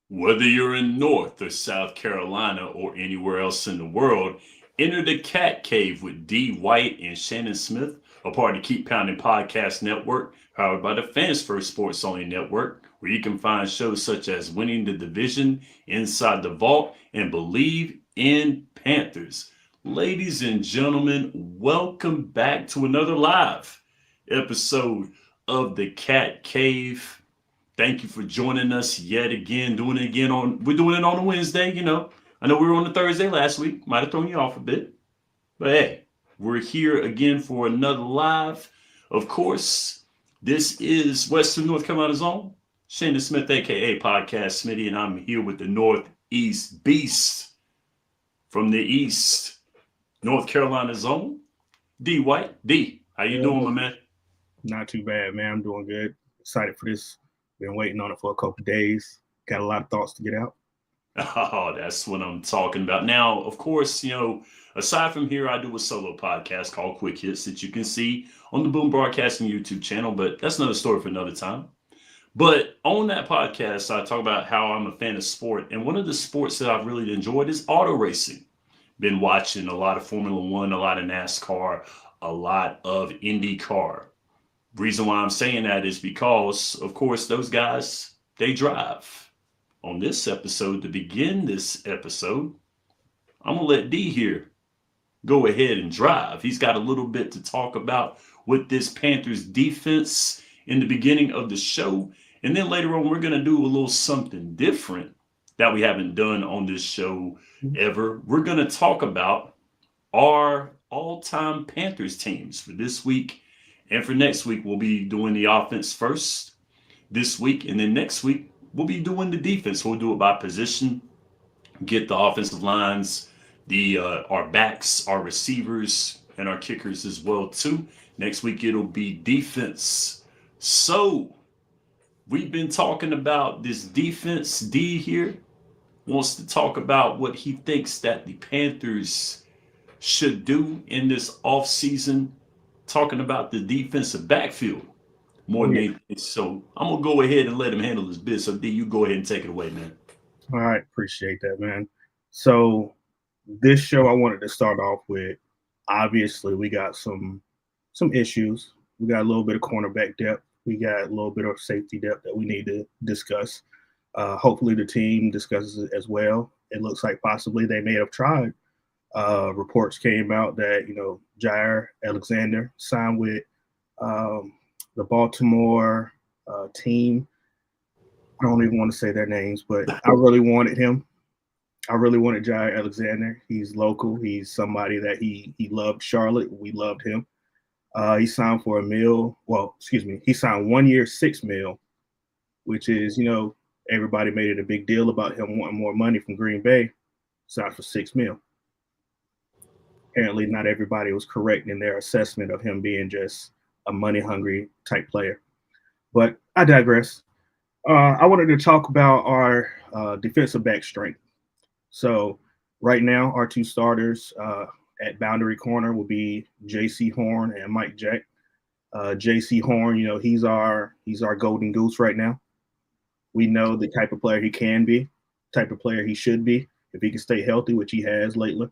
Whether you're in North or South Carolina or anywhere else in the world, enter the Cat Cave with D. White and Shannon Smith, a part of the Keep Pounding Podcast Network, powered by the Fans First Sports Only Network, where you can find shows such as Winning the Division, Inside the Vault, and Believe in Panthers. Ladies and gentlemen, welcome back to another live episode of the Cat Cave. Thank you for joining us yet again. We're doing it on a Wednesday, I know we were on a Thursday last week. Might have thrown you off a bit. But hey, we're here again for another live. Of course, this is Western North Carolina's own Shannon Smith, aka Podcast Smitty, and I'm here with the Northeast Beast from the East, North Carolina's own D White. D, how you doing, my man? Not too bad, man. I'm doing good. Excited for this. Been waiting on it for a couple of days. Got a lot of thoughts to get out. Oh, that's what I'm talking about. Now, of course, aside from here, I do a solo podcast called Quick Hits that you can see on the Boom Broadcasting YouTube channel, but that's another story for another time. But on that podcast, I talk about how I'm a fan of sport. And one of the sports that I've really enjoyed is auto racing. Been watching a lot of Formula One, a lot of NASCAR, a lot of IndyCar. Reason why I'm saying that is because, of course, those guys, they drive. On this episode, to begin this episode, I'm going to let D here go ahead and drive. He's got a little bit to talk about with this Panthers defense in the beginning of the show. And then later on, we're going to do a little something different that we haven't done on this show ever. We're going to talk about our all-time Panthers teams for this week. And for next week, we'll be doing the offense first this week. And then next week, we'll be doing the defense. We'll do it by position, get the offensive lines, our backs, our receivers, and our kickers as well, too. Next week, it'll be defense. So we've been talking about this defense. D here wants to talk about what he thinks that the Panthers should do in this offseason. Talking about the defensive backfield more than anything. So I'm going to go ahead and let him handle this bit. So D, you go ahead and take it away, man. All right. Appreciate that, man. So this show, I wanted to start off with, obviously, we got some issues. We got a little bit of cornerback depth. We got a little bit of safety depth that we need to discuss. Hopefully the team discusses it as well. It looks like possibly they may have tried. Reports came out that, Jair Alexander signed with the Baltimore team. I don't even want to say their names, but I really wanted him. I really wanted Jair Alexander. He's local. He's somebody that he loved Charlotte. We loved him. He signed for $1 million. Well, excuse me. He signed 1 year, $6 million, which is, everybody made it a big deal about him wanting more money from Green Bay. Signed for $6 million. Apparently not everybody was correct in their assessment of him being just a money-hungry type player. But I digress. I wanted to talk about our defensive back strength. So right now, our two starters at boundary corner will be J.C. Horn and Mike Jack. J.C. Horn, he's our golden goose right now. We know the type of player he can be, type of player he should be if he can stay healthy, which he has lately.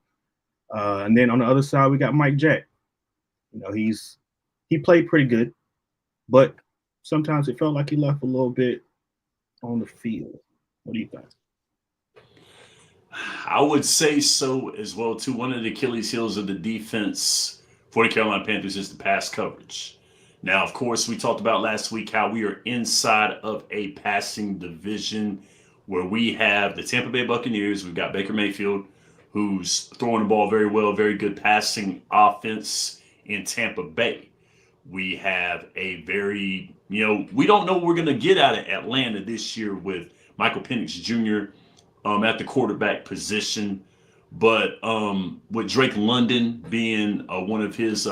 And then on the other side, we got Mike Jack. He played pretty good, but sometimes it felt like he left a little bit on the field. What do you think? I would say so as well, too. One of the Achilles heels of the defense for the Carolina Panthers is the pass coverage. Now, of course, we talked about last week how we are inside of a passing division where we have the Tampa Bay Buccaneers. We've got Baker Mayfield, who's throwing the ball very well, very good passing offense in Tampa Bay. We have a very, we don't know what we're going to get out of Atlanta this year with Michael Penix Jr. At the quarterback position. But with Drake London being one of his,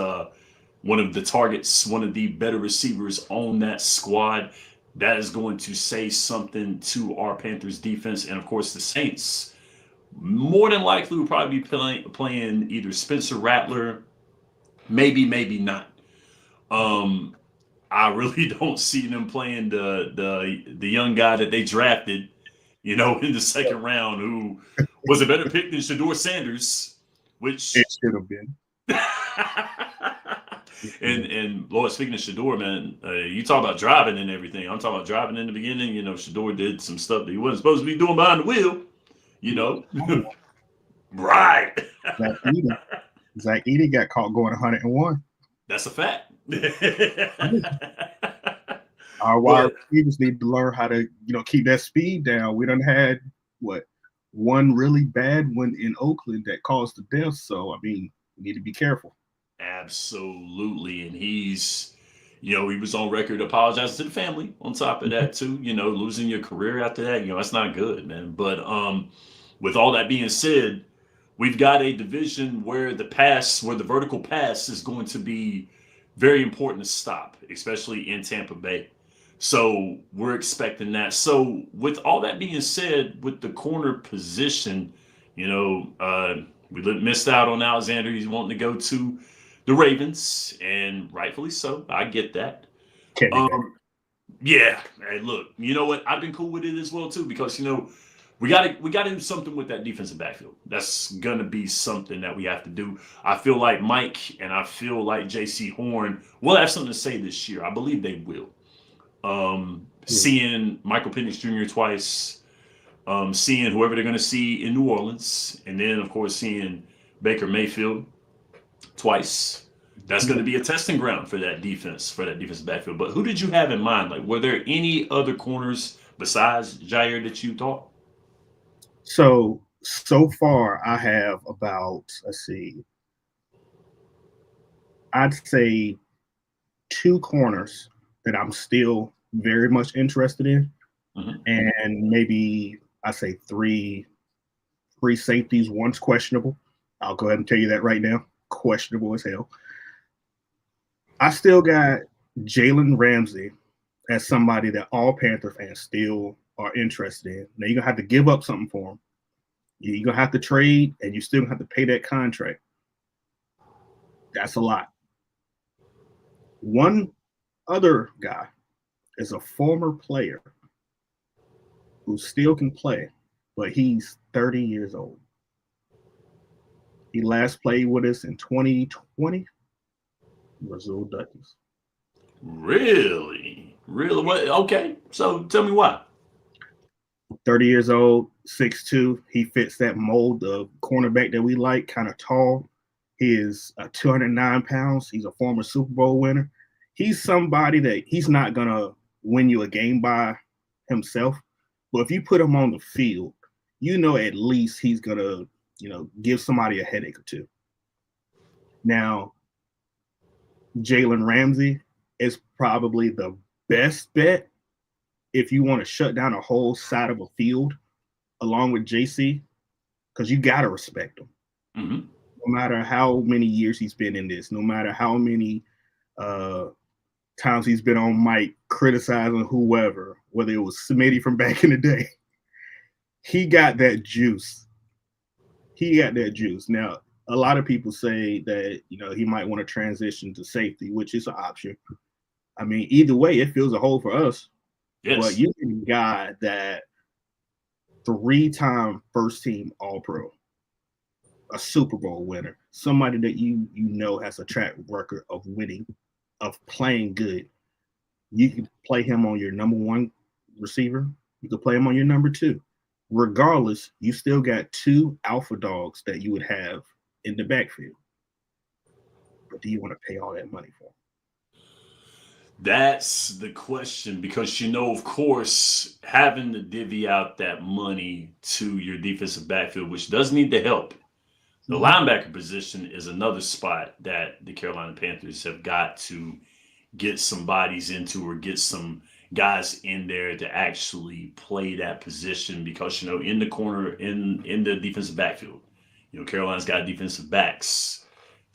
one of the targets, one of the better receivers on that squad. That is going to say something to our Panthers defense. And of course, the Saints more than likely will probably be playing either Spencer Rattler, maybe not. Um, I really don't see them playing the young guy that they drafted, in the second round, who was a better pick than Shador Sanders, which It should have been. and Lord, speaking of Shador, man, you talk about driving and everything. I'm talking about driving in the beginning. Shador did some stuff that he wasn't supposed to be doing behind the wheel. Right. Zach Edey. Zach Edey got caught going 101. That's a fact. Our wide receivers need to learn how to, keep that speed down. We done had one really bad one in Oakland that caused the death. So we need to be careful. Absolutely, and he's, he was on record apologizing to the family. On top of that, too, losing your career after that, that's not good, man. But with all that being said, we've got a division where the vertical pass is going to be very important to stop, especially in Tampa Bay. So we're expecting that. So with all that being said, with the corner position, we missed out on Alexander. He's wanting to go to the Ravens, and rightfully so. I get that. Yeah. Hey, look, you know what? I've been cool with it as well too, because we got to do something with that defensive backfield. That's gonna be something that we have to do. I feel like Mike and I feel like J.C. Horn will have something to say this year. I believe they will. Seeing Michael Penix Jr. twice, seeing whoever they're going to see in New Orleans, and then, of course, seeing Baker Mayfield twice. That's going to be a testing ground for that defensive backfield. But who did you have in mind? Like, were there any other corners besides Jair that you thought? So far, I have about, I'd say 2 corners that I'm still very much interested in. Mm-hmm. And maybe I say 3 free safeties. One's questionable. I'll go ahead and tell you that right now. Questionable as hell. I still got Jalen Ramsey as somebody that all Panther fans still are interested in. Now, you're going to have to give up something for him. You're going to have to trade, and you still have to pay that contract. That's a lot. One other guy is a former player who still can play, but he's 30 years old. He last played with us in 2020. Brazil Duckies. Really? What? Okay. So tell me why. 30 years old, 6'2". He fits that mold of cornerback that we like, kind of tall. He is 209 pounds. He's a former Super Bowl winner. He's somebody that he's not going to win you a game by himself. But if you put him on the field, at least he's going to, give somebody a headache or two. Now, Jalen Ramsey is probably the best bet if you want to shut down a whole side of a field along with JC, because you got to respect him. Mm-hmm. No matter how many years he's been in this, no matter how many times he's been on mic criticizing whoever, whether it was Smitty from back in the day, he got that juice. Now, a lot of people say that, he might want to transition to safety, which is an option. Either way, it fills a hole for us. Yes. But you can guy that 3-time first team All-Pro, a Super Bowl winner, somebody that has a track record of winning, of playing good. You can play him on your number 1 receiver. You can play him on your number 2. Regardless, you still got 2 alpha dogs that you would have in the backfield. But do you want to pay all that money for? That's the question, because, of course, having to divvy out that money to your defensive backfield, which does need the help. The linebacker position is another spot that the Carolina Panthers have got to get some bodies into, or get some guys in there to actually play that position, because, in the corner, in the defensive backfield, Carolina's got defensive backs.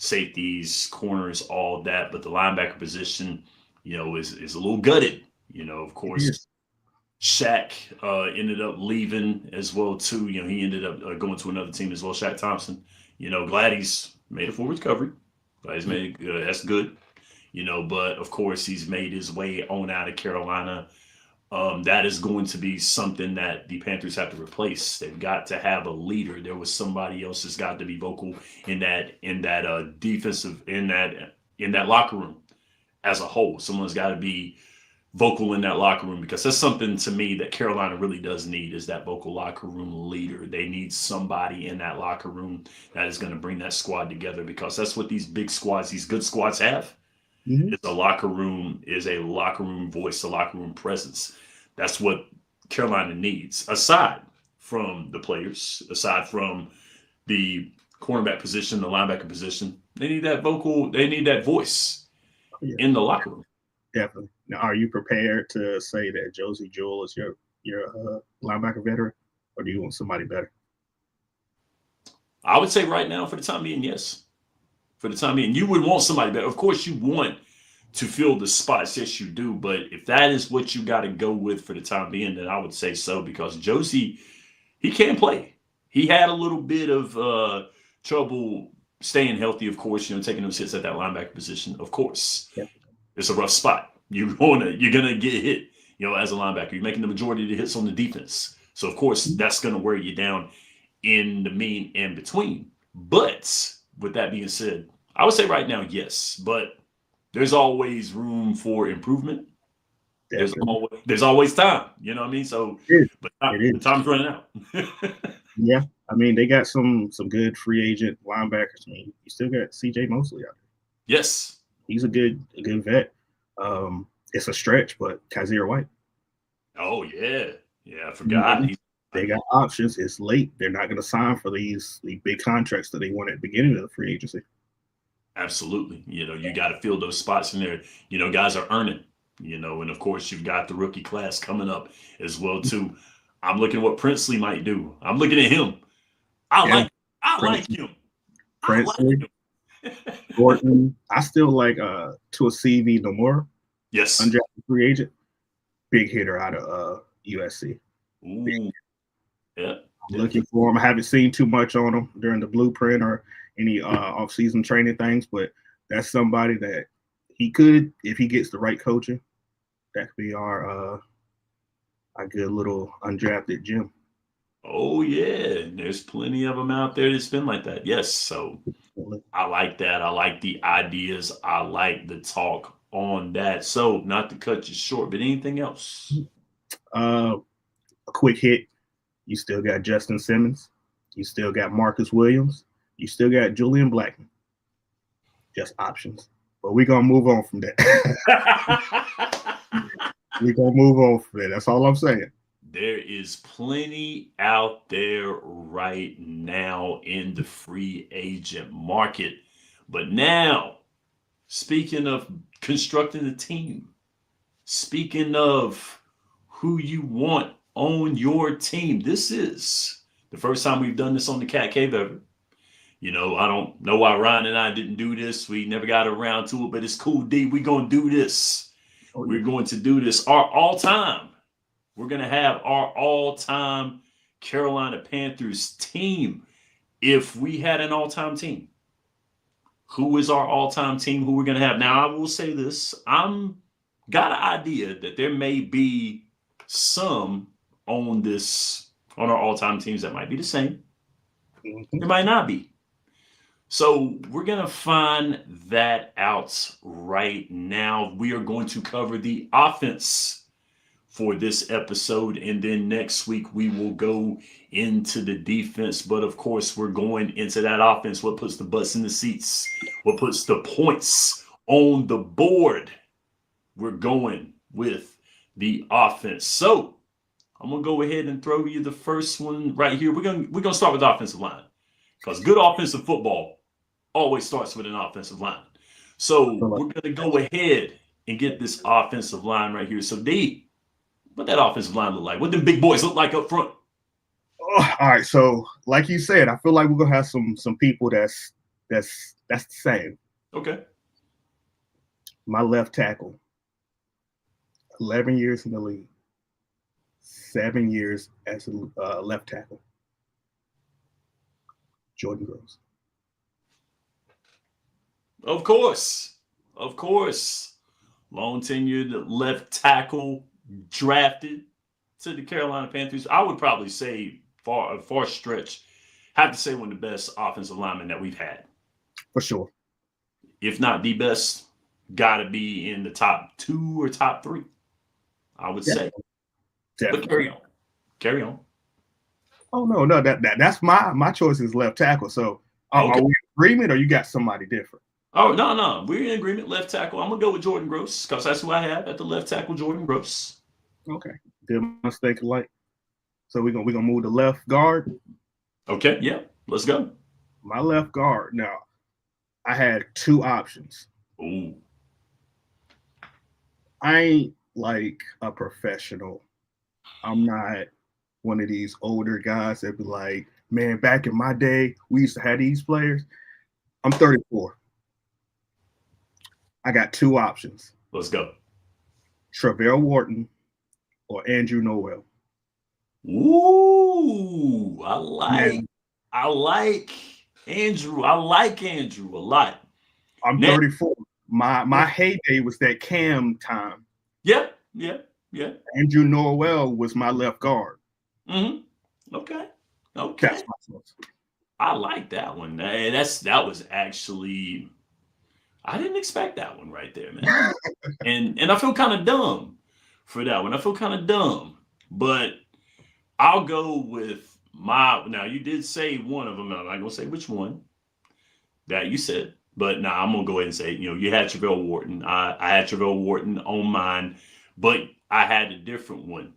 safeties, corners, all that. But the linebacker position, is a little gutted. Of It course, is. Shaq ended up leaving as well too. He ended up going to another team as well. Shaq Thompson. Glad he's made a full recovery. Glad he's made that's good. But of course he's made his way on out of Carolina. That is going to be something that the Panthers have to replace. They've got to have a leader. There was somebody else that's got to be vocal in that defensive in that locker room as a whole. Someone's got to be vocal in that locker room, because that's something to me that Carolina really does need, is that vocal locker room leader. They need somebody in that locker room that is going to bring that squad together, because that's what these big squads, these good squads have. Mhm. It's a locker room voice, a locker room presence. That's what Carolina needs, aside from the players, aside from the cornerback position, the linebacker position. They need that voice Yeah, in the locker room. definitely. Now, are you prepared to say that Josie Jewell is your linebacker veteran, or do you want somebody better? I would say right now, for the time being, yes. For the time being, you would want somebody better. Of course, you want to fill the spots. Yes, you do. But if that is what you got to go with for the time being, then I would say so, because Josie, he can play. He had a little bit of trouble staying healthy, of course, taking those hits at that linebacker position. Of course, Yeah. it's a rough spot. You're gonna get hit, as a linebacker. You're making the majority of the hits on the defense. So of course, that's gonna wear you down in the mean in between. But with that being said, I would say right now, yes. But there's always room for improvement. Definitely. There's always time. You know what I mean? So, It is. but It is. time's running out. Yeah. I mean, they got some good free agent linebackers. I mean, you still got CJ Mosley out there. Yes. He's a good vet. It's a stretch, but Kaiser White. Oh yeah. Yeah, I forgot. They got options. It's late. They're not going to sign for the big contracts that they want at the beginning of the free agency. Absolutely. You got to fill those spots in there. Guys are earning, and of course you've got the rookie class coming up as well too. I'm looking at what Princely might do. I'm looking at him. I Yeah, like him. Princely, Gordon. I still like to a CV Nomura. Yes. Undrafted free agent. Big hitter out of USC. Ooh. Yeah. I'm looking for him. I haven't seen too much on him during the blueprint or any off-season training things, but that's somebody that he could, if he gets the right coaching, that could be our good little undrafted gem. Oh yeah, there's plenty of them out there that's been like that. Yes, so I like that. I like the ideas. I like the talk on that. So, not to cut you short, but anything else? A quick hit. You still got Justin Simmons. You still got Marcus Williams. You still got Julian Blackman. Just options. But we're going to move on from that. We're going to move on from that. That's all I'm saying. There is plenty out there right now in the free agent market. But now, speaking of constructing a team, speaking of who you want on your team, this is the first time we've done this on the Cat Cave ever. I don't know why Ryan and I didn't do this. We never got around to it, but it's cool, D. We're going to do this. We're going to do this. We're going to have our all-time Carolina Panthers team. If we had an all-time team, who is our all-time team? Who we're going to have? Now, I will say this. I'm got an idea that there may be some on our all-time teams that might be the same. There might not be. So we're going to find that out right now. We are going to cover the offense for this episode, and then next week we will go into the defense. But of course, we're going into that offense. What puts the butts in the seats? What puts the points on the board? We're going with the offense. So I'm gonna go ahead and throw you the first one right here. We're gonna start with the offensive line, because good offensive football always starts with an offensive line. So we're gonna go ahead and get this offensive line right here. So D, what that offensive line look like? What them big boys look like up front? Oh, all right. So, like you said, I feel like we're gonna have some people that's that's the same. Okay. My left tackle, 11 years in the league, 7 years as a left tackle. Jordan Gross. Of course. Of course. Long tenured left tackle drafted to the Carolina Panthers. I would probably say a far stretch, have to say one of the best offensive linemen that we've had. For sure. If not the best, gotta be in the top 2 or top 3, I would say. Definitely. But carry on. Carry on. Oh no, that's my choice is left tackle. So are we in agreement or you got somebody different? Oh, no. We're in agreement. Left tackle. I'm gonna go with Jordan Gross because that's who I have at the left tackle, Jordan Gross. Okay. Good mistake alike. So we're gonna move to left guard. Okay, yeah. Let's go. My left guard. Now, I had 2 options. Ooh. I ain't like a professional. I'm not one of these older guys that be like, man, back in my day, we used to have these players. I'm 34. I got 2 options. Let's go. Travell Wharton or Andrew Noel. Ooh, I like Andrew. I like Andrew a lot. I'm 34. My heyday was that Cam time. Yeah. Andrew Noel was my left guard. Mm-hmm. Okay. That's my choice. I like that one. That was actually, I didn't expect that one right there, man. and I feel kind of dumb for that one. I feel kind of dumb, but I'll go with now you did say one of them. I'm not gonna say which one that you said, but now I'm gonna go ahead and say, you had Travell Wharton. I had Travell Wharton on mine, but I had a different one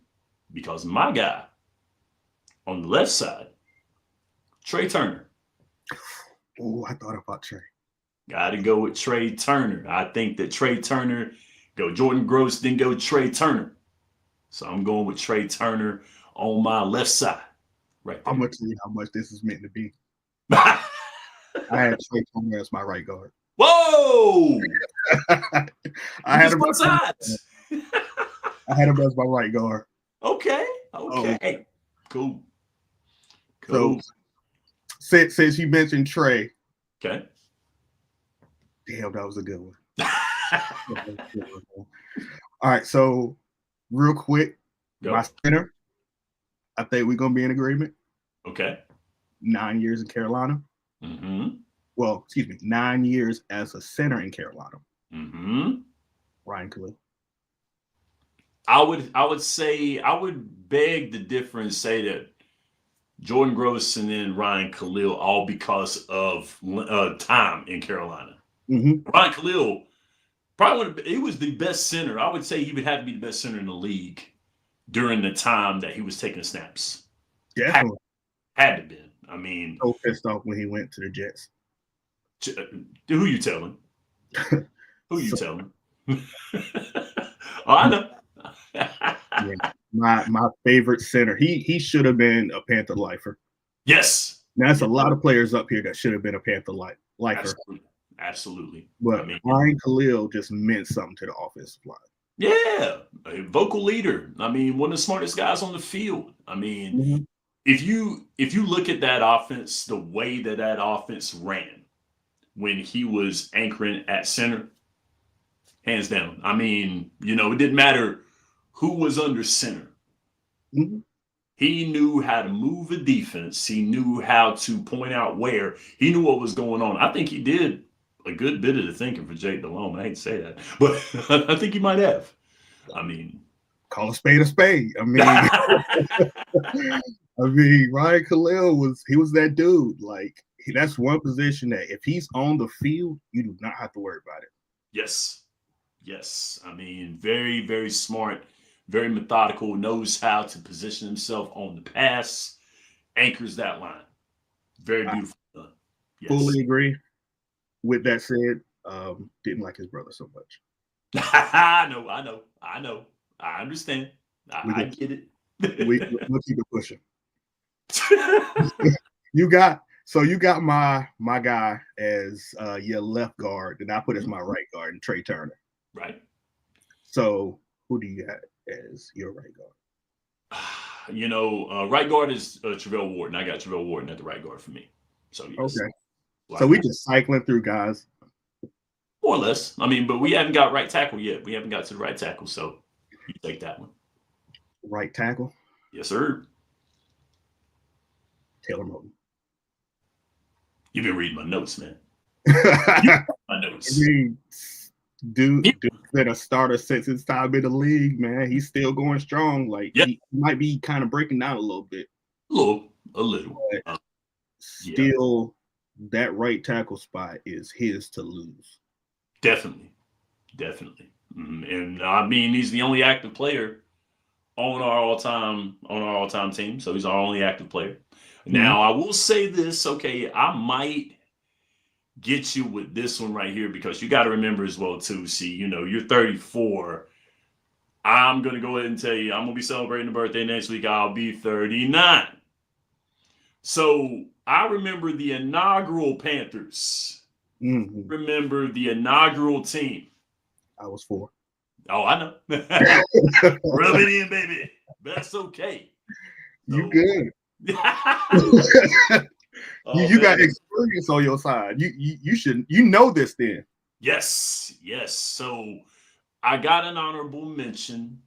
because my guy on the left side, Trey Turner. Oh, I thought about Trey. Got to go with Trey Turner. I think that Trey Turner, go Jordan Gross, then go Trey Turner. So I'm going with Trey Turner on my left side. Right there. I'm going to tell you how much this is meant to be. I had Trey Turner as my right guard. Whoa! I had him as my right guard. Okay. Cool. So since you mentioned Trey. Okay. Damn, that was a good one. All right, so real quick, my center, I think we're going to be in agreement. Okay. 9 years in Carolina. Mm-hmm. Well, excuse me, 9 years as a center in Carolina. Mm-hmm. Ryan Khalil. I would say, I would beg the difference, say that Jordan Gross and then Ryan Khalil, all because of time in Carolina. Mm-hmm. Ryan Khalil, probably he was the best center. I would say he would have to be the best center in the league during the time that he was taking snaps. Definitely. Had to been. I mean, so pissed off when he went to the Jets. Who you telling? Who you telling? I know. Yeah, my favorite center. He should have been a Panther lifer. Yes. Now, that's a lot of players up here that should have been a Panther lifer. Absolutely. But Ryan Khalil just meant something to the offensive line. Yeah, a vocal leader. I mean, one of the smartest guys on the field. I mean, if you look at that offense, the way that offense ran when he was anchoring at center, hands down. I mean, it didn't matter who was under center. Mm-hmm. He knew how to move a defense. He knew how to point out where. He knew what was going on. I think he did a good bit of the thinking for Jake Delhomme. I hate to say that, but I think he might have. I mean, call a spade a spade. I mean, Ryan Khalil was that dude. Like, that's one position that if he's on the field, you do not have to worry about it. Yes. I mean, very, very smart, very methodical, knows how to position himself on the pass, anchors that line. Very beautiful done. Yes. Fully agree. With that said, didn't like his brother so much. I know. I understand. I get it. We'll keep it pushing. You got So you got my guy as your left guard, and I put as my right guard, and Trey Turner. Right. So who do you got as your right guard? Right guard is Travell Wharton. I got Travell Wharton at the right guard for me. So yes. Okay. So we just cycling through guys. More or less. I mean, but we haven't got right tackle yet. We haven't got to the right tackle, so you take that one. Right tackle? Yes, sir. Taylor Moton. You've been reading my notes, man. My notes. Dude been a starter since his time in the league, man. He's still going strong. Like he might be kind of breaking down a little bit. A little. But still, that right tackle spot is his to lose. Definitely. And I mean, he's the only active player on our all-time team. So he's our only active player. Now, I will say this, okay, I might get you with this one right here because you got to remember as well, too. See, you're 34. I'm going to go ahead and tell you, I'm going to be celebrating a birthday next week. I'll be 39. So I remember the inaugural Panthers. Remember the inaugural team. I was 4. Oh, I know. Rub it in, baby. That's okay. You good. You got experience on your side. You should know this then. Yes. So I got an honorable mention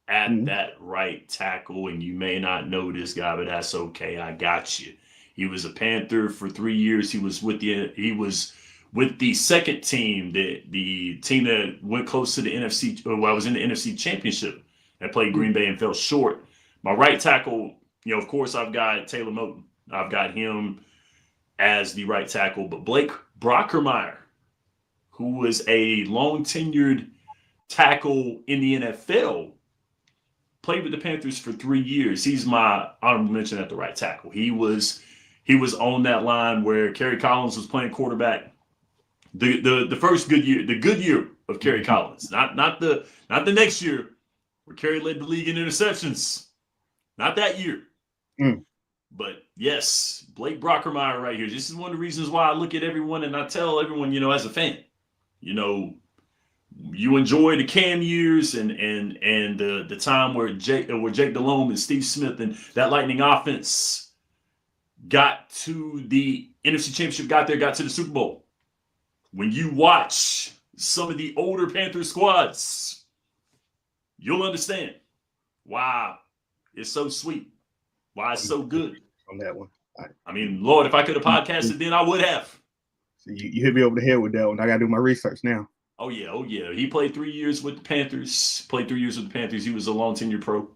at that right tackle, and you may not know this guy, but that's okay. I got you. He was a Panther for 3 years. He was with the second team, the team that went close to the NFC. Well, I was in the NFC Championship that played Green Bay and fell short. My right tackle, of course, I've got Taylor Moton. I've got him as the right tackle. But Blake Brockermeyer, who was a long-tenured tackle in the NFL, played with the Panthers for 3 years. He's my honorable mention at the right tackle. He was on that line where Kerry Collins was playing quarterback. The first good year, the good year of Kerry Collins, not the next year where Kerry led the league in interceptions. Not that year. But yes, Blake Brockermeyer right here. This is one of the reasons why I look at everyone and I tell everyone, as a fan, you enjoy the Cam years and the time where Jake Delhomme and Steve Smith and that Lightning offense got to the NFC Championship, got to the Super Bowl. When you watch some of the older Panther squads, you'll understand why it's so sweet. Why it's so good. On that one. I mean, Lord, if I could have podcasted then, I would have. So you hit me over the head with that one. I got to do my research now. Oh, yeah. He played 3 years with the Panthers. He was a long tenure pro.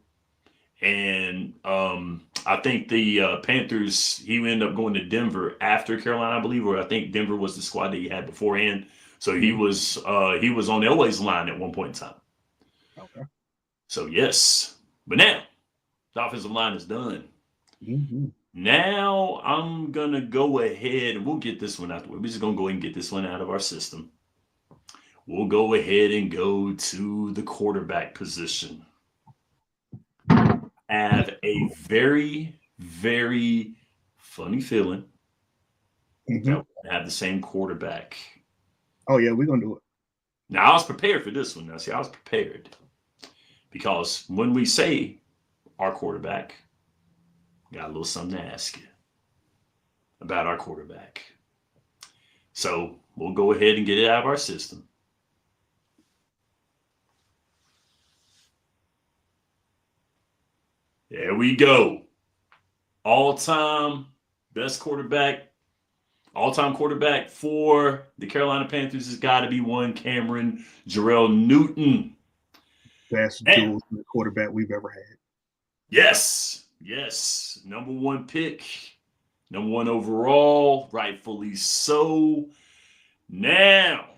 And I think the Panthers, he ended up going to Denver after Carolina, I believe, or I think Denver was the squad that he had beforehand. So he was on Elway's line at one point in time. Okay. So, yes. But now, the offensive line is done. Now I'm going to go ahead and we'll get this one out the way. We're just going to go ahead and get this one out of our system. We'll go ahead and go to the quarterback position. I have a very, very funny feeling that we'll have the same quarterback. Oh, yeah, we're going to do it. Now, I was prepared for this one. I was prepared. Because when we say our quarterback, got a little something to ask you about our quarterback. So we'll go ahead and get it out of our system. There we go. All-time quarterback for the Carolina Panthers has got to be one Cameron Jarrell Newton. Best dual quarterback we've ever had. Yes. Number 1 pick, number 1 overall, rightfully so. Now,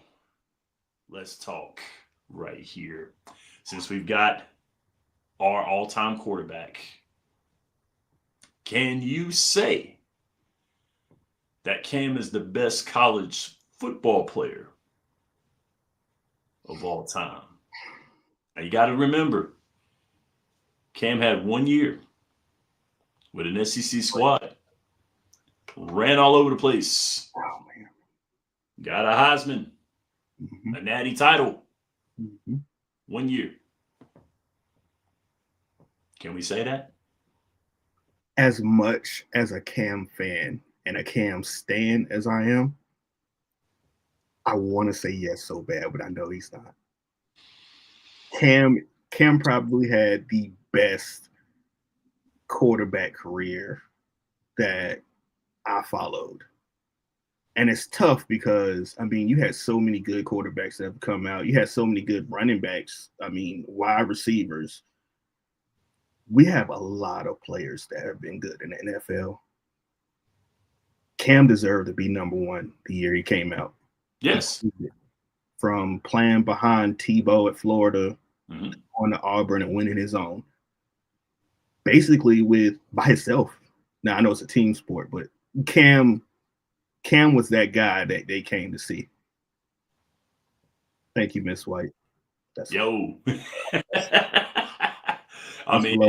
let's talk right here. Since we've got our all-time quarterback, can you say that Cam is the best college football player of all time? Now, you got to remember, Cam had 1 year with an SEC squad ran all over the place. Oh man. Got a Heisman, a Natty title, 1 year. Can we say that? As much as a Cam fan and a Cam stan as I am, I want to say yes so bad, but I know he's not. Cam probably had the best quarterback career that I followed. And it's tough because, I mean, you had so many good quarterbacks that have come out. You had so many good running backs. I mean, wide receivers. We have a lot of players that have been good in the NFL. Cam deserved to be number one the year he came out. Yes. From playing behind Tebow at Florida on to Auburn and winning his own. Basically by himself. Now, I know it's a team sport, but Cam was that guy that they came to see. Thank you, Miss White. That's I mean,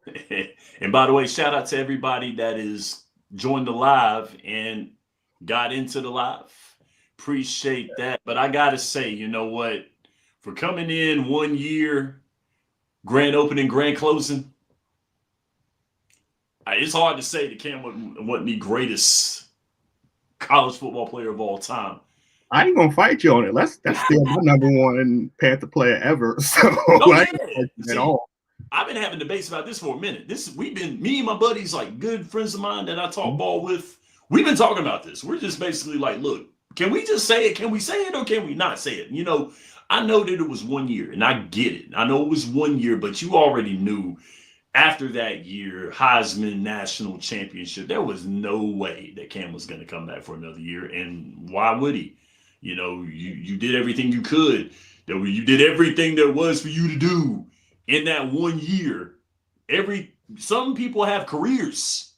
hey, and by the way, shout out to everybody that is joined the live and got into the live. Appreciate that. But I got to say, you know what? For coming in 1 year, grand opening, grand closing, it's hard to say that Cam wasn't the greatest college football player of all time. I ain't gonna fight you on it. That's still my number one Panther player ever. So at all. I've been having debates about this for a minute. Me and my buddies, like good friends of mine that I talk ball with, we've been talking about this. We're just basically like, look, can we just say it? Can we say it or can we not say it? You know, I know that it was 1 year and I get it. I know it was 1 year, but you already knew after that year, Heisman National Championship, there was no way that Cam was going to come back for another year. And why would he? You know, you did everything you could. You did everything there was for you to do in that 1 year. Some people have careers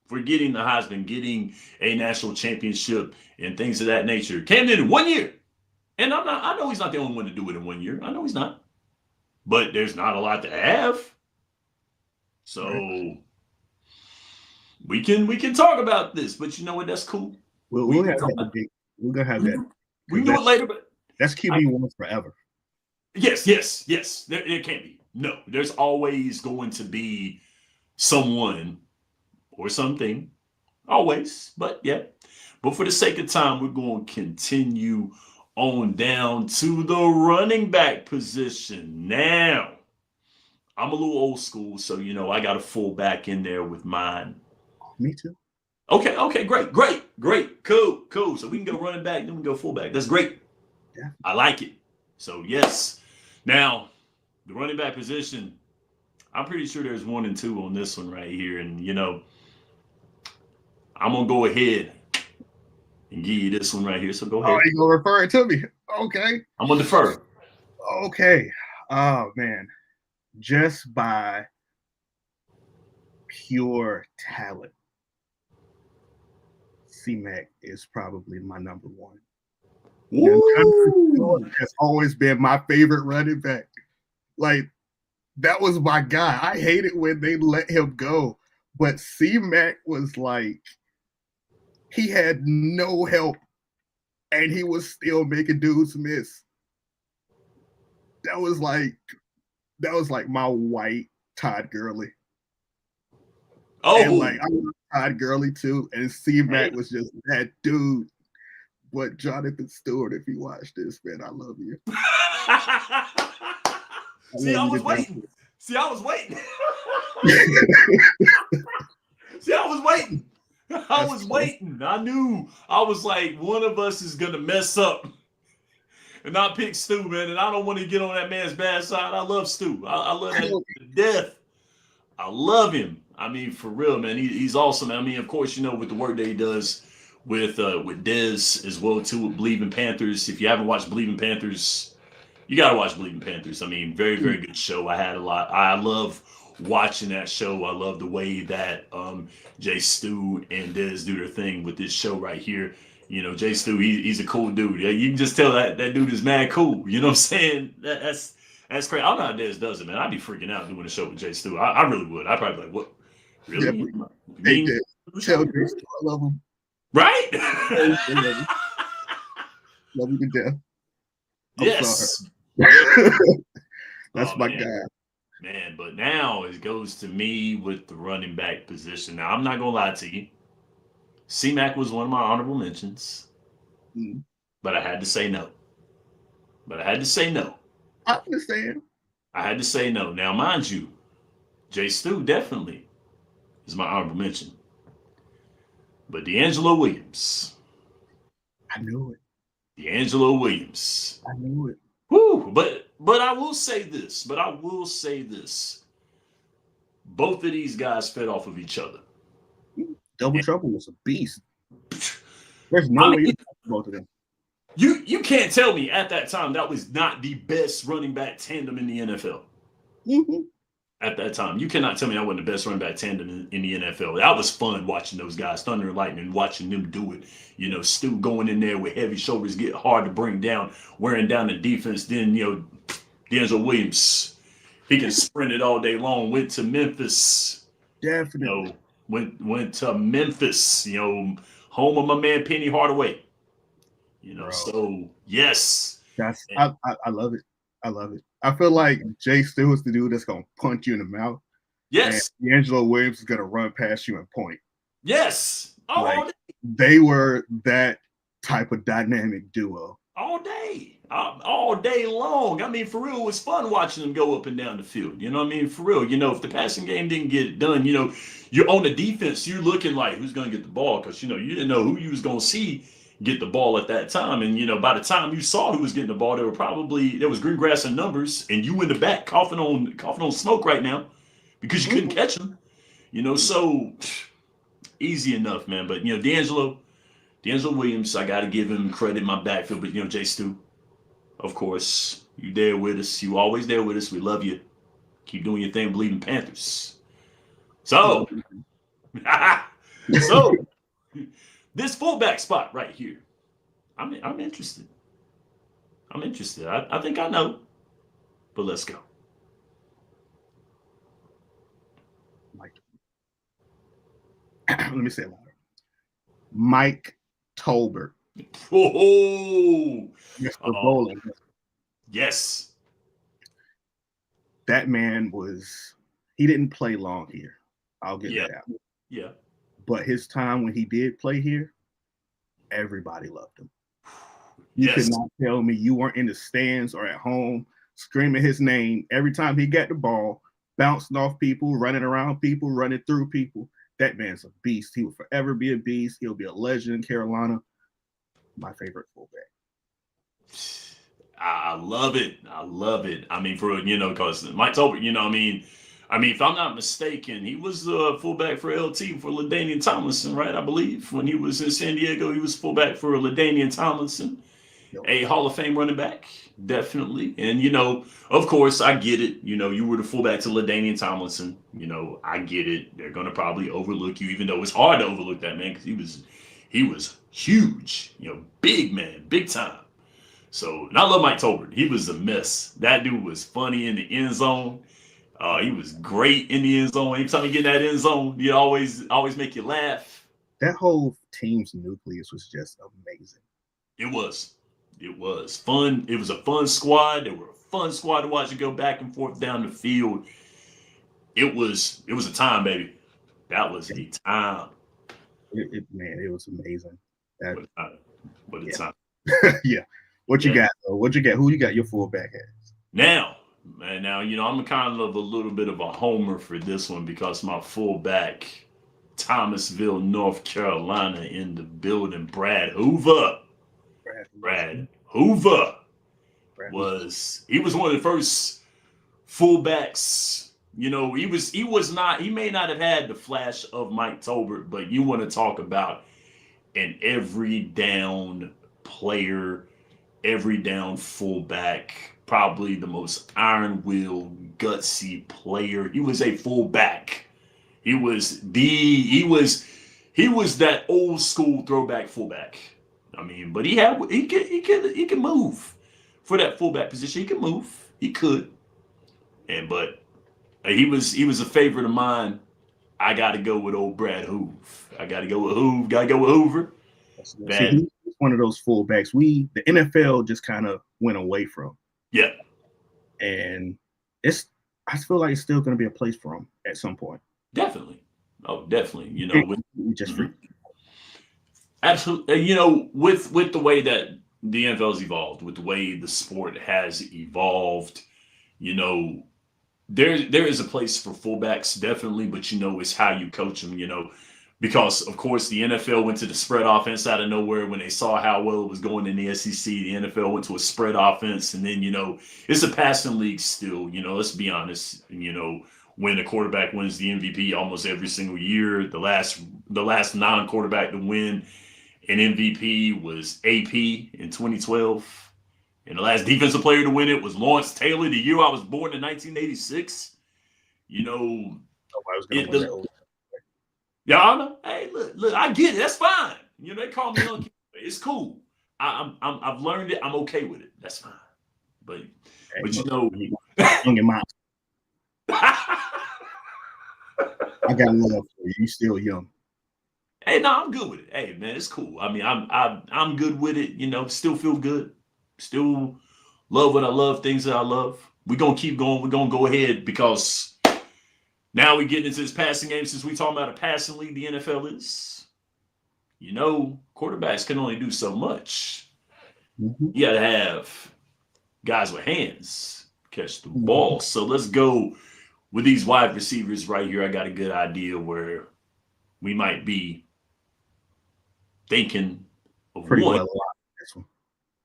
for getting the Heisman, getting a national championship, and things of that nature. Cam did it 1 year. And I know he's not the only one to do it in 1 year. I know he's not. But there's not a lot to have. So we can talk about this, but you know what? That's cool. We're gonna have that. We can do it later, but that's QB1 forever. Yes. There can't be. No, there's always going to be someone or something. Always, but yeah. But for the sake of time, we're going to continue on down to the running back position. Now, I'm a little old school, so, you know, I got a fullback in there with mine. Me too. Okay, great. Cool. So we can go running back, then we go fullback. That's great. Yeah. I like it. So, yes. Now, the running back position, I'm pretty sure there's 1 and 2 on this one right here. And, you know, I'm going to go ahead and give you this one right here. So go ahead. Oh, you going to refer it to me? Okay. I'm going to defer. Okay. Oh, man. Just by pure talent, C-Mac is probably my number one. Has always been my favorite running back. Like, that was my guy. I hated when they let him go. But C-Mac was like, he had no help, and he was still making dudes miss. That was like my white Todd Gurley. Oh, and like I love Todd Gurley too, and C-Mac was just that dude. But Jonathan Stewart, if you watch this, man, I love you. I was waiting. I was waiting. I knew. I was like, one of us is gonna mess up. And not pick Stu, man. And I don't want to get on that man's bad side. I love Stu. I love that to death. I love him. I mean, for real, man. He's awesome. I mean, of course, you know, with the work that he does with Dez as well, too, with Bleeding Panthers. If you haven't watched Bleeding Panthers, you got to watch Bleeding Panthers. I mean, very, very good show. I love watching that show. I love the way that Jay Stu and Dez do their thing with this show right here. You know, Jay Stu, he's a cool dude. You can just tell that dude is mad cool. You know what I'm saying? That's crazy. I don't know how Dez does it, man. I'd be freaking out doing a show with Jay Stu. I really would. I'd probably be like, what? Really? Hey, Tell Jace I love him. Right? Love you to death. I'm Yes. sorry. That's Oh, my man. guy. Man, but now it goes to me with the running back position. Now, I'm not going to lie to you. C-Mac was one of my honorable mentions, but I had to say no. I understand. I had to say no. Now, mind you, Jay Stu definitely is my honorable mention. But D'Angelo Williams. I knew it. D'Angelo Williams. I knew it. Whew. But I will say this. Both of these guys fed off of each other. Double Trouble was a beast. There's I no way mean, you both of them. You can't tell me at that time that was not the best running back tandem in the NFL. Mm-hmm. At that time, you cannot tell me that wasn't the best running back tandem in the NFL. That was fun watching those guys, Thunder and Lightning, watching them do it. You know, Stu going in there with heavy shoulders, get hard to bring down, wearing down the defense. Then, you know, D'Angelo Williams, he can sprint it all day long. Went to Memphis. Definitely. You know, went to Memphis, you know, home of my man Penny Hardaway. You know, Bro. so yes. I love it. I love it. I feel like Jay Stu is the dude that's gonna punch you in the mouth. Yes. And D'Angelo Williams is gonna run past you and point. Yes. Like, they were that type of dynamic duo. All day long. I mean, for real, it was fun watching them go up and down the field. You know what I mean? For real, you know, if the passing game didn't get it done, you know, you're on the defense, you're looking like who's going to get the ball because, you know, you didn't know who you was going to see get the ball at that time. And, you know, by the time you saw who was getting the ball, there was green grass and numbers, and you in the back coughing on smoke right now because you couldn't catch them. You know, so easy enough, man. But, you know, D'Angelo Williams, I got to give him credit in my backfield. But, you know, Jay Stu, of course, you there with us. You always there with us. We love you. Keep doing your thing. Believe in Panthers. So, this fullback spot right here, I'm interested. I'm interested. I think I know. But let's go. Let me say it louder. Mike Tolbert. Oh, Mr. Bowling. Yes. That man he didn't play long here. I'll get that out. Yeah. But his time when he did play here, everybody loved him. You could not tell me you weren't in the stands or at home screaming his name every time he got the ball, bouncing off people, running around people, running through people. That man's a beast. He will forever be a beast. He'll be a legend in Carolina. My favorite fullback. I love it. I mean, for, you know, because Mike Tolbert, you know, I mean, if I'm not mistaken, he was the fullback for LT for LaDainian Tomlinson, right? I believe when he was in San Diego, he was fullback for LaDainian Tomlinson, a Hall of Fame running back, definitely. And, you know, of course, I get it. You know, you were the fullback to LaDainian Tomlinson. You know, I get it. They're going to probably overlook you, even though it's hard to overlook that man because he was huge, you know, big man, big time. So, and I love Mike Tolbert. He was a mess. That dude was funny in the end zone. He was great in the end zone. Anytime you get in that end zone, he always make you laugh. That whole team's nucleus was just amazing. It was fun. It was a fun squad. They were a fun squad to watch it go back and forth down the field. It was a time, baby. That was a time. It was amazing. What a time. Yeah. What you got? What you got? Who you got your fullback as? Now, you know, I'm kind of a little bit of a homer for this one because my fullback, Thomasville, North Carolina, in the building, Brad Hoover. Brad Hoover was one of the first fullbacks. You know, he may not have had the flash of Mike Tolbert, but you want to talk about an every down player, every down fullback, probably the most iron will, gutsy player. He was a fullback. He was that old school throwback fullback. I mean, but he can move for that fullback position. He can move. He could. But he was a favorite of mine I got to go with old Brad Hoover. I got to go with Hoover. Got to go with Hoover. See, he's one of those fullbacks the NFL just kind of went away from. Yeah. And I feel like it's still going to be a place for him at some point. Definitely. Oh, definitely. You know, we just absolutely. You know, with the way that the NFL's evolved, with the way the sport has evolved, you know, there is a place for fullbacks, definitely, but you know, it's how you coach them, you know, because of course the NFL went to the spread offense out of nowhere when they saw how well it was going in the SEC. The NFL went to a spread offense, and then, you know, it's a passing league still, you know, let's be honest, you know, when a quarterback wins the MVP almost every single year, the last non-quarterback to win an MVP was AP in 2012. And the last defensive player to win it was Lawrence Taylor, the year I was born in 1986. You know, nobody was going to win that. Y'all know, hey, look, I get it. That's fine. You know, they call me Uncle. It's cool. I've learned it. I'm okay with it. That's fine. But you know, young in my I got love for you. You still young. Hey, no, I'm good with it. Hey, man, it's cool. I mean, I'm good with it. You know, still feel good. Still love what I love. Things that I love. We're gonna keep going. We're gonna go ahead because now we get into this passing game. Since we talking about a passing league, the NFL is. You know, quarterbacks can only do so much. Mm-hmm. You gotta have guys with hands catch the ball. So let's go with these wide receivers right here. I got a good idea where we might be thinking of pretty one. Well this one.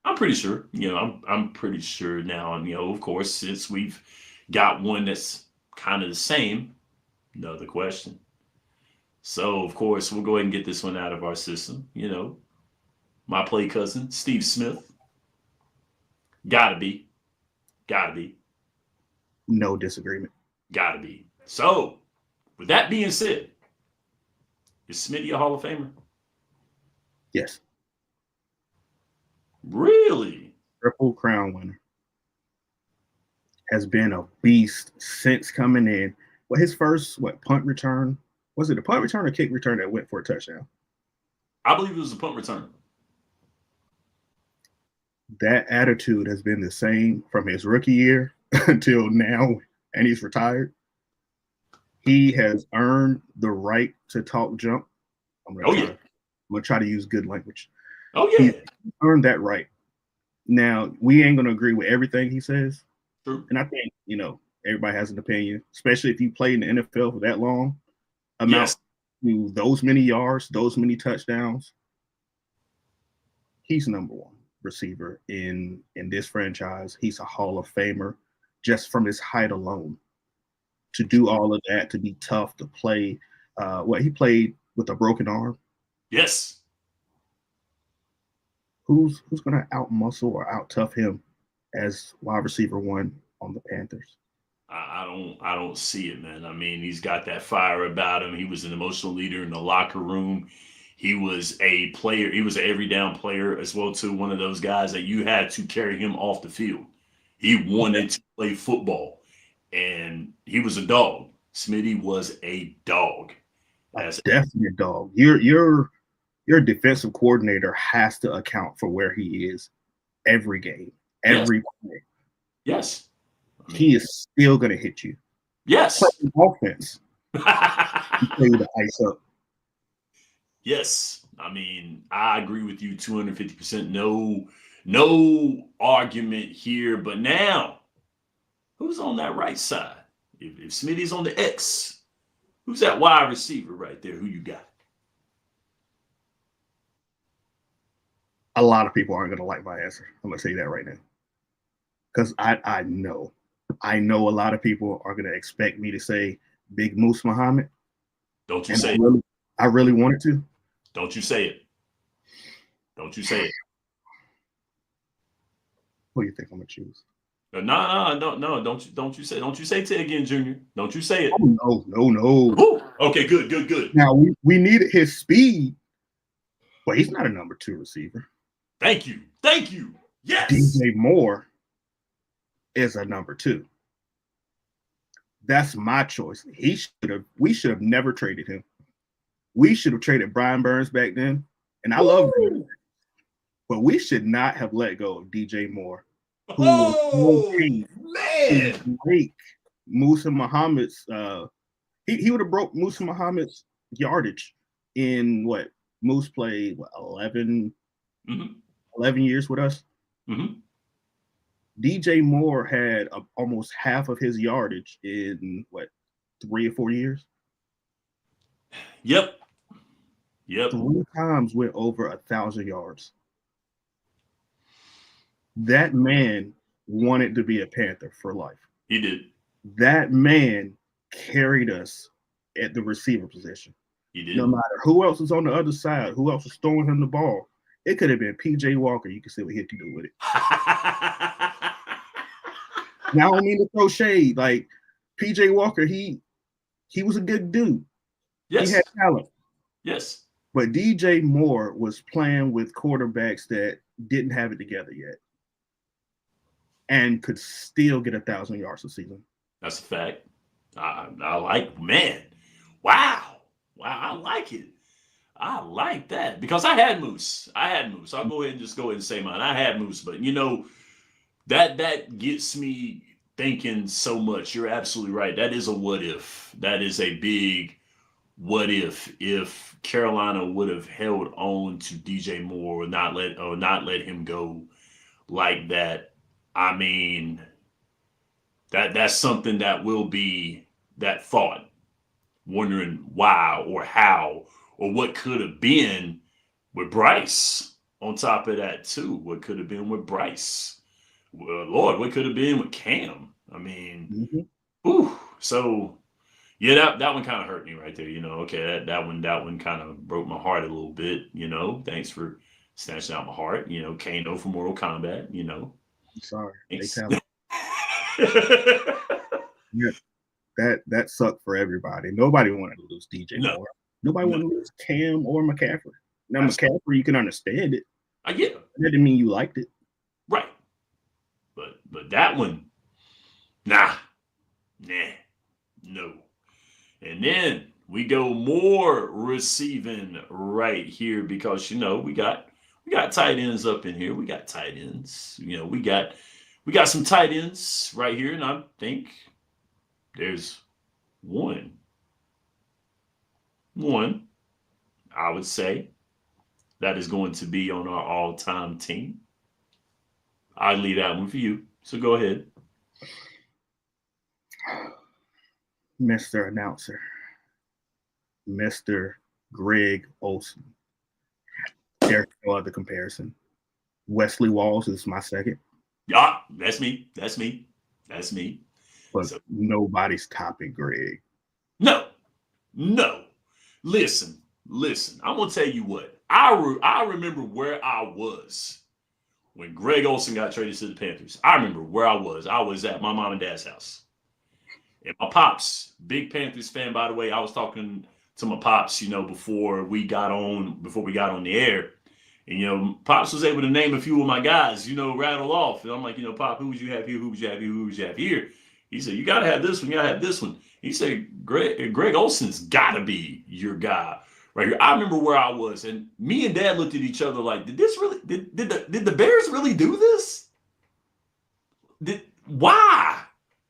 I'm pretty sure. You know, I'm pretty sure now. And, you know, of course, since we've got one that's kind of the same, another question. So, of course, we'll go ahead and get this one out of our system. You know, my play cousin, Steve Smith. Gotta be. No disagreement. Gotta be. So, with that being said, is Smitty a Hall of Famer? Yes. Really? Triple Crown winner. Has been a beast since coming in. Well, his first, punt return? Was it a punt return or kick return that went for a touchdown? I believe it was a punt return. That attitude has been the same from his rookie year until now, and he's retired. He has earned the right to talk jump. I'm going to try to use good language. Oh, yeah. He earned that right. Now, we ain't going to agree with everything he says. True. And I think, you know, everybody has an opinion, especially if you play in the NFL for that long. Amount to those many yards, those many touchdowns. He's number one receiver in this franchise. He's a Hall of Famer just from his height alone. To do all of that, to be tough, to play. He played with a broken arm. Yes. Who's going to out-muscle or out-tough him as wide receiver one on the Panthers? I don't see it, man. I mean, he's got that fire about him. He was an emotional leader in the locker room. He was a player. He was an every down player as well, too. One of those guys that you had to carry him off the field. He wanted to play football, and he was a dog. Smitty was a dog. Definitely a dog. Your defensive coordinator has to account for where he is every game, every play. Yes. I mean, he is still going to hit you. Yes. Offense. Play the ice up. Yes. I mean, I agree with you 250%. No argument here. But now, who's on that right side? If Smitty's on the X, who's that wide receiver right there? Who you got? A lot of people aren't going to like my answer. I'm going to say that right now. Because I know a lot of people are going to expect me to say Big Moose Muhammad. Don't you say it. I really wanted to. Don't you say it. Don't you say it. Who do you think I'm going to choose? No. Don't you say Ted Ginn Jr. Don't you say it. Oh, no. Ooh, okay, good. Now, we needed his speed, but he's not a number 2 receiver. Thank you. Yes. DJ Moore is a number 2. That's my choice. We should have never traded him. We should have traded Brian Burns back then. And I love him, but we should not have let go of DJ Moore, who was so key to Man. break Musa Muhammad's he would have broke Musa Muhammad's yardage in what Moose played 11 years with us. Mm-hmm. DJ Moore had almost half of his yardage in what 3 or 4 years. Yep. 3 times went over 1,000 yards. That man wanted to be a Panther for life. He did. That man carried us at the receiver position. He did. No matter who else was on the other side, who else was throwing him the ball, it could have been PJ Walker. You can see what he could do with it. Now, I don't mean to throw shade. Like PJ Walker, he was a good dude. Yes. He had talent. Yes. But DJ Moore was playing with quarterbacks that didn't have it together yet and could still get 1,000 yards a season. That's a fact. I like, man. Wow. I like it. I like that because I had Moose. I'll go ahead and say mine. I had Moose, but that gets me thinking so much. You're absolutely right. That is a what if. That is a big what if Carolina would have held on to DJ Moore or not let him go like that. I mean, that's something that will be that thought, wondering why or how or what could have been with Bryce. On top of that, too, what could have been with Bryce? Well, Lord, what could have been with Cam? I mean, So, yeah, that one kind of hurt me right there. Okay, that one kind of broke my heart a little bit. Thanks for snatching out my heart. Kano for Mortal Kombat. I'm sorry. Thanks. Yeah, that sucked for everybody. Nobody wanted to lose DJ Moore. Nobody wanted to lose Cam or McCaffrey. Now, McCaffrey, you can understand it. I get it. That didn't mean you liked it. Right. But that one, no. And then we go more receiving right here because we got tight ends up in here. We got tight ends. We got some tight ends right here, and I think there's one I would say that is going to be on our all-time team. I'd leave that one for you. So go ahead. Mr. Announcer. Mr. Greg Olsen. There's no other comparison. Wesley Walls is my second. Yeah, that's me. But nobody's topping Greg. No. Listen. I'm gonna tell you what. I remember where I was when Greg Olsen got traded to the Panthers. I remember where I was. I was at my mom and dad's house. And my pops, big Panthers fan, by the way. I was talking to my pops, before we got on the air. And, Pops was able to name a few of my guys, rattle off. And I'm like, Pop, who would you have here? Who would you have here? Who would you have here? He said, you got to have this one. You got to have this one. He said, Greg Olsen's got to be your guy right here. I remember where I was. And me and Dad looked at each other like, did the Bears really do this? Why?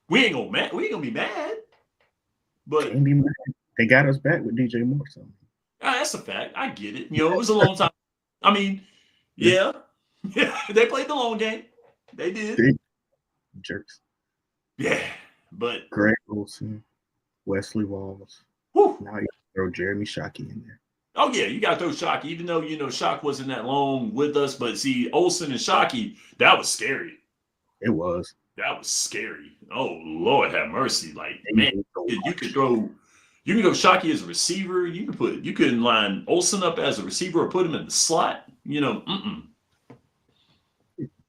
We ain't gonna be mad. But they got us back with DJ Moore. So that's a fact. I get it. It was a long time. I mean, yeah. They played the long game. They did. Jerks. Yeah, but Greg Olsen, Wesley Walls. Whew. Now you throw Jeremy Shockey in there. Oh yeah, you got to throw Shockey, even though Shock wasn't that long with us. But see, Olsen and Shockey, that was scary. It was. That was scary. Oh Lord, have mercy! Like man, you could throw Shockey as a receiver. You could line Olsen up as a receiver or put him in the slot.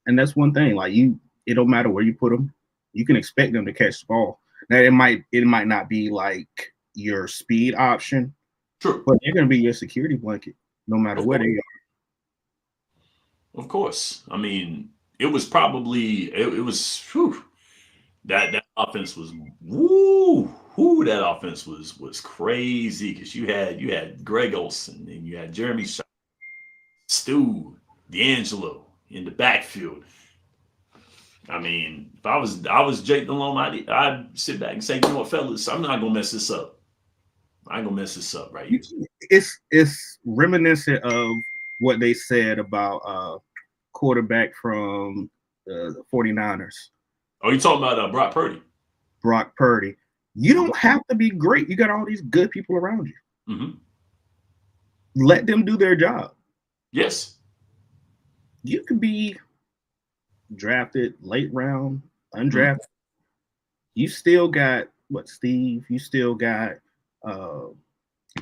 And that's one thing. Like it don't matter where you put them. You can expect them to catch the ball. Now it might not be like your speed option. True. But they're going to be your security blanket no matter where they are. Of course. I mean, it was probably That offense was woo, that offense was crazy because you had Greg Olson and you had Jeremy Stu, D'Angelo in the backfield. I mean, if I was Jake Delhomme, I'd sit back and say, you know what, fellas, I'm not gonna mess this up. I ain't gonna mess this up right here. It's reminiscent of what they said about quarterback from the 49ers, Oh, you talking about Brock Purdy? Brock Purdy. You don't have to be great. You got all these good people around you. Mm-hmm. Let them do their job. Yes. You could be drafted late round, undrafted. Mm-hmm. You still got Steve. You still got uh,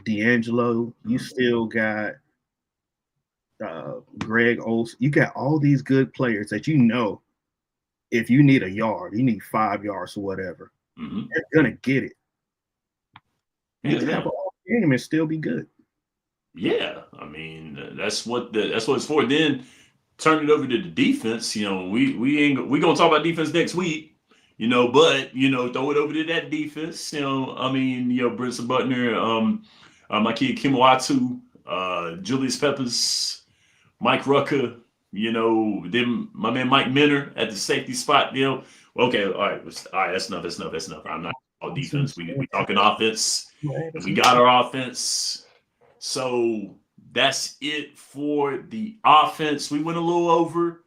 D'Angelo. You still got Greg Olson. You got all these good players that you know. If you need a yard, you need 5 yards or whatever. Mm-hmm. They're gonna get it. You Hands can have down. an all game and still be good. Yeah, I mean that's what it's for. Then turn it over to the defense. We gonna talk about defense next week. But throw it over to that defense. I mean, Brinson Butner, my kid Kim Watu, Julius Peppers, Mike Rucker. Then my man Mike Minner at the safety spot. Okay, all right, that's enough. That's enough. I'm not all defense. We talking offense, and we got our offense. So that's it for the offense. We went a little over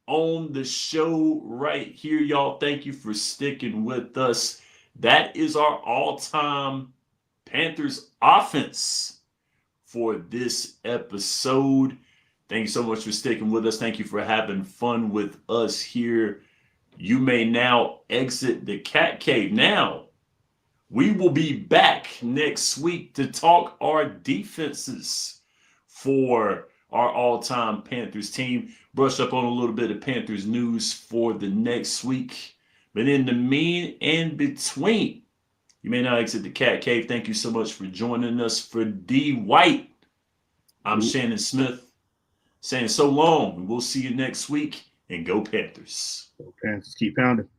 on the show right here, y'all. Thank you for sticking with us. That is our all-time Panthers offense for this episode. Thank you so much for sticking with us. Thank you for having fun with us here. You may now exit the cat cave. Now, we will be back next week to talk our defenses for our all-time Panthers team. Brush up on a little bit of Panthers news for the next week. But in the mean and between, you may now exit the cat cave. Thank you so much for joining us. For D White, I'm Shannon Smith saying so long. We'll see you next week, and go Panthers. Panthers keep pounding.